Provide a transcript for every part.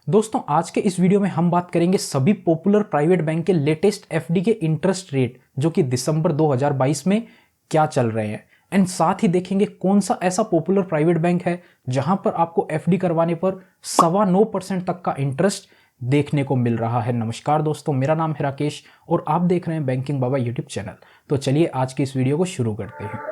दोस्तों आज के इस वीडियो में हम बात करेंगे सभी पॉपुलर प्राइवेट बैंक के लेटेस्ट एफडी के इंटरेस्ट रेट जो कि दिसंबर 2022 में क्या चल रहे हैं एंड साथ ही देखेंगे कौन सा ऐसा पॉपुलर प्राइवेट बैंक है जहां पर आपको एफडी करवाने पर 9.25% तक का इंटरेस्ट देखने को मिल रहा है। नमस्कार दोस्तों, मेरा नाम है राकेश और आप देख रहे हैं बैंकिंग बाबा यूट्यूब चैनल। तो चलिए आज की इस वीडियो को शुरू करते हैं।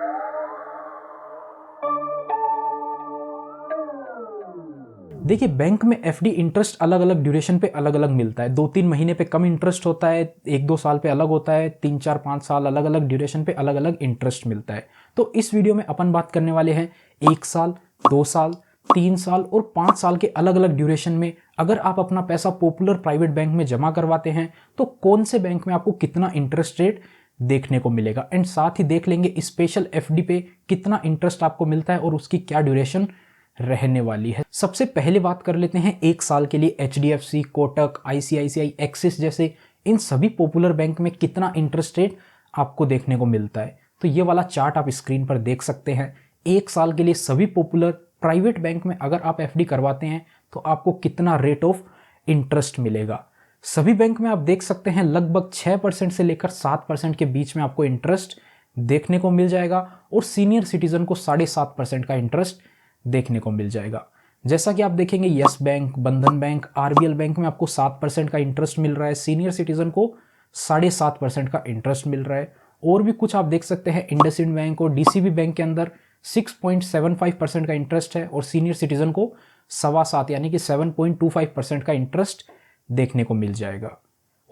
देखिए, बैंक में एफडी इंटरेस्ट अलग अलग ड्यूरेशन पे अलग अलग मिलता है। 2-3 महीने पे कम इंटरेस्ट होता है, 1-2 साल पे अलग होता है, 3-4-5 साल अलग अलग ड्यूरेशन पे अलग अलग इंटरेस्ट मिलता है। तो इस वीडियो में अपन बात करने वाले हैं 1 साल, 2 साल, 3 साल और 5 साल के अलग अलग ड्यूरेशन में अगर आप अपना पैसा पॉपुलर प्राइवेट बैंक में जमा करवाते हैं तो कौन से बैंक में आपको कितना इंटरेस्ट रेट देखने को मिलेगा। एंड साथ ही देख लेंगे स्पेशल एफडी पे कितना इंटरेस्ट आपको मिलता है और उसकी क्या ड्यूरेशन रहने वाली है। सबसे पहले बात कर लेते हैं 1 साल के लिए एचडीएफसी, कोटक, आईसीआईसीआई, एक्सिस जैसे इन सभी पॉपुलर बैंक में कितना इंटरेस्ट रेट आपको देखने को मिलता है। तो ये वाला चार्ट आप स्क्रीन पर देख सकते हैं। 1 साल के लिए सभी पॉपुलर प्राइवेट बैंक में अगर आप एफडी करवाते हैं तो आपको कितना रेट ऑफ इंटरेस्ट मिलेगा। सभी बैंक में आप देख सकते हैं लगभग 6% से लेकर 7% के बीच में आपको इंटरेस्ट देखने को मिल जाएगा और सीनियर सिटीजन को 7.5% का इंटरेस्ट देखने को मिल जाएगा। जैसा कि आप देखेंगे यस बैंक, बंधन बैंक, आरबीएल बैंक में आपको 7% का इंटरेस्ट मिल रहा है, सीनियर सिटीजन को 7.5% का इंटरेस्ट मिल रहा है। और भी कुछ आप देख सकते हैं इंडसइंड बैंक और डीसीबी बैंक के अंदर 6.75% का इंटरेस्ट है और सीनियर सिटीजन को 7.25 यानी कि 7.25% का इंटरेस्ट देखने को मिल जाएगा।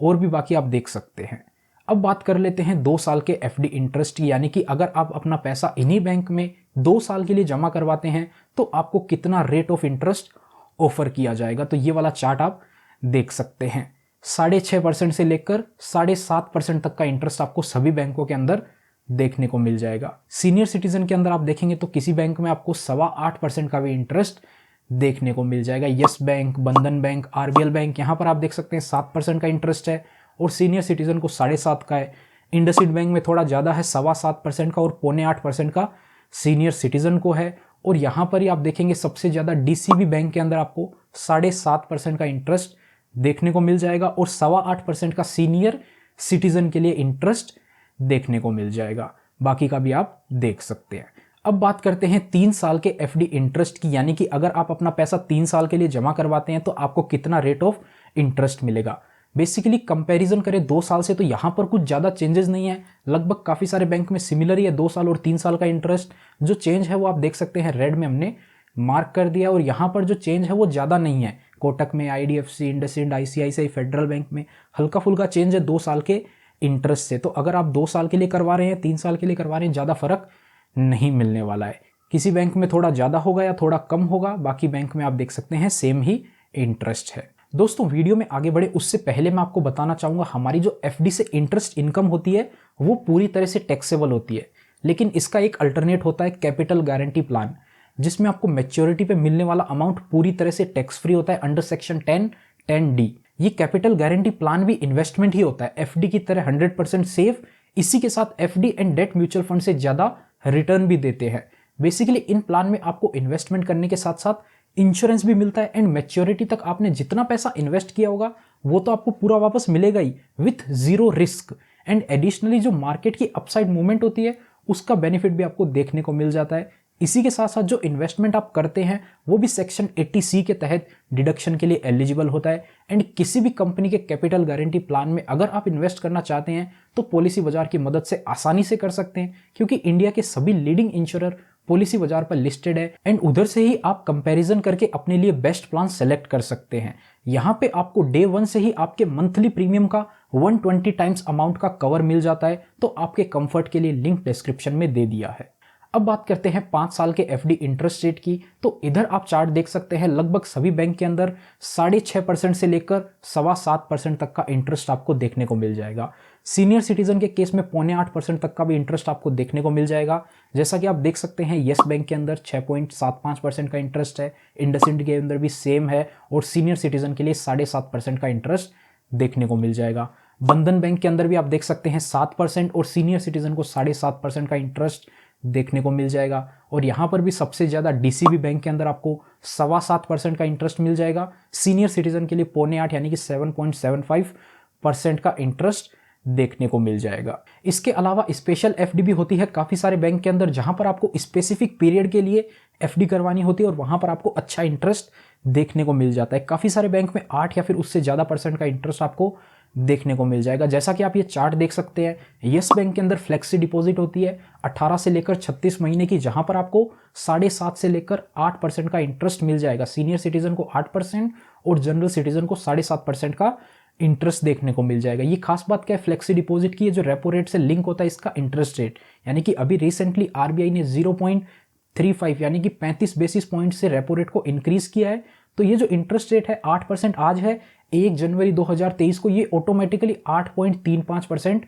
और भी बाकी आप देख सकते हैं। अब बात कर लेते हैं 2 साल के एफडी इंटरेस्ट की, यानी कि अगर आप अपना पैसा इन्हीं बैंक में 2 साल के लिए जमा करवाते हैं तो आपको कितना रेट ऑफ इंटरेस्ट ऑफर किया जाएगा। तो ये वाला चार्ट आप देख सकते हैं। 6.5% से लेकर 7.5% तक का इंटरेस्ट आपको सभी बैंकों के अंदर देखने को मिल जाएगा। सीनियर सिटीजन के अंदर आप देखेंगे तो किसी बैंक में आपको 8.25% का भी इंटरेस्ट देखने को मिल जाएगा। यस बैंक, बंधन बैंक, आरबीएल बैंक, यहाँ पर आप देख सकते हैं 7% का इंटरेस्ट है और सीनियर सिटीजन को 7.5 का है। इंडसइंड बैंक में थोड़ा ज़्यादा है, 7.25% का और 7.25% का सीनियर सिटीजन को है। और यहाँ पर ही आप देखेंगे सबसे ज़्यादा डीसीबी बैंक के अंदर आपको 7.5% का इंटरेस्ट देखने को मिल जाएगा और 8.25% का सीनियर सिटीजन के लिए इंटरेस्ट देखने को मिल जाएगा। बाकी का भी आप देख सकते हैं। अब बात करते हैं 3 साल के एफडी इंटरेस्ट की, यानी कि अगर आप अपना पैसा 3 साल के लिए जमा करवाते हैं तो आपको कितना रेट ऑफ इंटरेस्ट मिलेगा। बेसिकली कंपैरिजन करें 2 साल से तो यहाँ पर कुछ ज़्यादा चेंजेस नहीं है, लगभग काफ़ी सारे बैंक में सिमिलर ही है 2 साल और 3 साल का इंटरेस्ट। जो चेंज है वो आप देख सकते हैं रेड में हमने मार्क कर दिया और यहाँ पर जो चेंज है वो ज़्यादा नहीं है। कोटक में, IDFC, IndusInd, ICICI, federal bank में हल्का फुल्का चेंज है 2 साल के इंटरेस्ट से। तो अगर आप 2 साल के लिए करवा रहे हैं, 3 साल के लिए करवा रहे हैं, ज़्यादा फर्क नहीं मिलने वाला है। किसी बैंक में थोड़ा ज़्यादा होगा या थोड़ा कम होगा, बाकी बैंक में आप देख सकते हैं सेम ही इंटरेस्ट है। दोस्तों वीडियो में आगे बढ़े उससे पहले मैं आपको बताना चाहूँगा हमारी जो एफडी से इंटरेस्ट इनकम होती है वो पूरी तरह से टैक्सेबल होती है, लेकिन इसका एक अल्टरनेट होता है कैपिटल गारंटी प्लान, जिसमें आपको मैच्योरिटी पे मिलने वाला अमाउंट पूरी तरह से टैक्स फ्री होता है अंडर सेक्शन 10(10)(d). ये कैपिटल गारंटी प्लान भी इन्वेस्टमेंट ही होता है, एफडी की तरह 100% सेफ। इसी के साथ FD and debt mutual fund से ज़्यादा रिटर्न भी देते हैं। बेसिकली इन प्लान में आपको इन्वेस्टमेंट करने के साथ साथ इंश्योरेंस भी मिलता है एंड मैच्योरिटी तक आपने जितना पैसा इन्वेस्ट किया होगा वो तो आपको पूरा वापस मिलेगा ही विथ 0 रिस्क। एंड एडिशनली जो मार्केट की अपसाइड मूवमेंट होती है उसका बेनिफिट भी आपको देखने को मिल जाता है। इसी के साथ साथ जो इन्वेस्टमेंट आप करते हैं वो भी सेक्शन 80C के तहत डिडक्शन के लिए एलिजिबल होता है। एंड किसी भी कंपनी के कैपिटल गारंटी प्लान में अगर आप इन्वेस्ट करना चाहते हैं तो पॉलिसी बाजार की मदद से आसानी से कर सकते हैं, क्योंकि इंडिया के सभी लीडिंग इंश्योरर पॉलिसी बाजार पर लिस्टेड है एंड उधर से ही आप कंपैरिजन करके अपने लिए बेस्ट प्लान सेलेक्ट कर सकते हैं। यहाँ पे आपको डे 1 से ही आपके मंथली प्रीमियम का 120 टाइम्स अमाउंट का कवर मिल जाता है। तो आपके कंफर्ट के लिए लिंक डिस्क्रिप्शन में दे दिया है। अब बात करते हैं 5 साल के एफडी इंटरेस्ट रेट की। तो इधर आप चार्ट देख सकते हैं लगभग सभी बैंक के अंदर 6.5% से लेकर 7.25% तक का इंटरेस्ट आपको देखने को मिल जाएगा। सीनियर सिटीजन के केस में 7.25% तक का भी इंटरेस्ट आपको देखने को मिल जाएगा। जैसा कि आप देख सकते हैं यस बैंक के अंदर 6.75% का इंटरेस्ट है, इंडसइंड के अंदर भी सेम है और सीनियर सिटीजन के लिए 7.5% का इंटरेस्ट देखने को मिल जाएगा। बंधन बैंक के अंदर भी आप देख सकते हैं 7% और सीनियर सिटीजन को 7.5% का इंटरेस्ट देखने को मिल जाएगा। और यहाँ पर भी सबसे ज़्यादा डीसीबी बैंक के अंदर आपको 7.25% का इंटरेस्ट मिल जाएगा। सीनियर सिटीजन के लिए 7.25 यानी कि 7.75% का इंटरेस्ट देखने को मिल जाएगा। इसके अलावा स्पेशल एफडी भी होती है काफ़ी सारे बैंक के अंदर, जहाँ पर आपको स्पेसिफिक पीरियड के लिए एफडी करवानी होती है और वहाँ पर आपको अच्छा इंटरेस्ट देखने को मिल जाता है। काफ़ी सारे बैंक में 8 या फिर उससे ज़्यादा % का इंटरेस्ट आपको देखने को मिल जाएगा। जैसा कि आप ये चार्ट देख सकते हैं, यस बैंक के अंदर फ्लेक्सी डिपॉजिट होती है 18 से लेकर 36 महीने की, जहाँ पर आपको 7.5 से लेकर 8% का इंटरेस्ट मिल जाएगा। सीनियर सिटीजन को 8% और जनरल सिटीजन को 7.5% का इंटरेस्ट देखने को मिल जाएगा। ये खास बात क्या है फ्लेक्सी डिपॉजिट की, जो रेपो रेट से लिंक होता है इसका इंटरेस्ट रेट, यानी कि अभी रिसेंटली आरबीआई ने 0.35 यानी कि 35 बेसिस पॉइंट से रेपो रेट को इंक्रीज किया है। तो ये जो इंटरेस्ट रेट है 8% आज है, 1 जनवरी 2023 को ये ऑटोमेटिकली 8.35%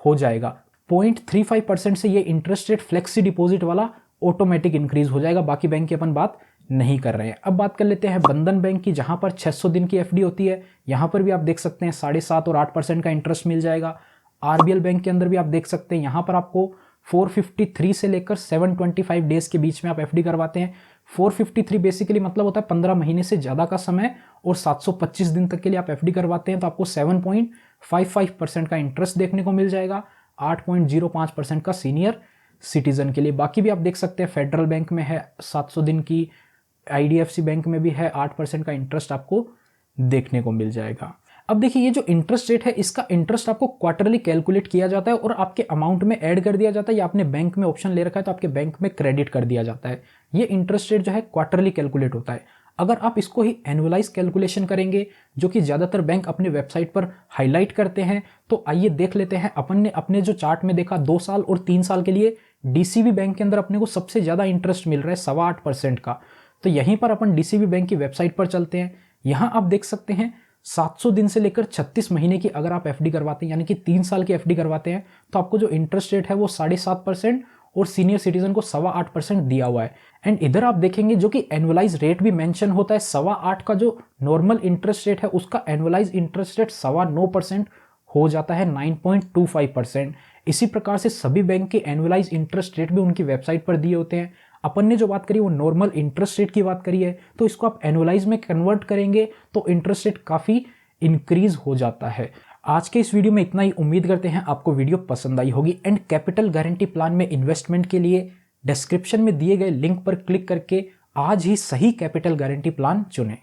हो जाएगा। 0.35% से ये इंटरेस्ट रेट फ्लेक्सी डिपॉजिट वाला ऑटोमेटिक इंक्रीज हो जाएगा। बाकी बैंक की अपन बात नहीं कर रहे हैं। अब बात कर लेते हैं बंधन बैंक की, जहां पर 600 दिन की एफडी होती है। यहां पर भी आप देख सकते हैं 7.5 और 8% का इंटरेस्ट मिल जाएगा। आरबीएल बैंक के अंदर भी आप देख सकते हैं, यहां पर आपको 453 से लेकर 725 डेज के बीच में आप एफडी करवाते हैं। 453 बेसिकली मतलब होता है 15 महीने से ज़्यादा का समय, और 725 दिन तक के लिए आप एफडी करवाते हैं तो आपको 7.55% का इंटरेस्ट देखने को मिल जाएगा। 8.05% का सीनियर सिटीजन के लिए। बाकी भी आप देख सकते हैं फेडरल बैंक में है 700 दिन की, आईडीएफसी बैंक में भी है 8% का इंटरेस्ट आपको देखने को मिल जाएगा। अब देखिए ये जो इंटरेस्ट रेट है, इसका इंटरेस्ट आपको क्वार्टरली कैलकुलेट किया जाता है और आपके अमाउंट में ऐड कर दिया जाता है, या आपने बैंक में ऑप्शन ले रखा है तो आपके बैंक में क्रेडिट कर दिया जाता है। ये इंटरेस्ट रेट जो है क्वार्टरली कैलकुलेट होता है। अगर आप इसको ही एनुअलाइज कैलकुलेशन करेंगे, जो कि ज़्यादातर बैंक अपने वेबसाइट पर हाईलाइट करते हैं, तो आइए देख लेते हैं। अपन ने अपने जो चार्ट में देखा 2 साल और 3 साल के लिए डीसीबी बैंक के अंदर अपने को सबसे ज़्यादा इंटरेस्ट मिल रहा है 8.25% का। तो यहीं पर अपन डीसीबी बैंक की वेबसाइट पर चलते हैं। यहाँ आप देख सकते हैं 700 दिन से लेकर 36 महीने की अगर आप एफडी करवाते हैं, यानी कि 3 साल की एफडी करवाते हैं, तो आपको जो इंटरेस्ट रेट है वो 7.5% और सीनियर सिटीजन को 8.25% दिया हुआ है। एंड इधर आप देखेंगे जो कि एनुअलाइज रेट भी मेंशन होता है 8.25 का जो नॉर्मल इंटरेस्ट रेट है, उसका एनुअलाइज इंटरेस्ट रेट 9.25% हो जाता है 9.25%। इसी प्रकार से सभी बैंक के एनुअलाइज इंटरेस्ट रेट भी उनकी वेबसाइट पर दिए होते हैं। अपन ने जो बात करी वो नॉर्मल इंटरेस्ट रेट की बात करी है, तो इसको आप एनुअलाइज में कन्वर्ट करेंगे तो इंटरेस्ट रेट काफ़ी इंक्रीज हो जाता है। आज के इस वीडियो में इतना ही। उम्मीद करते हैं आपको वीडियो पसंद आई होगी। एंड कैपिटल गारंटी प्लान में इन्वेस्टमेंट के लिए डिस्क्रिप्शन में दिए गए लिंक पर क्लिक करके आज ही सही कैपिटल गारंटी प्लान चुनें।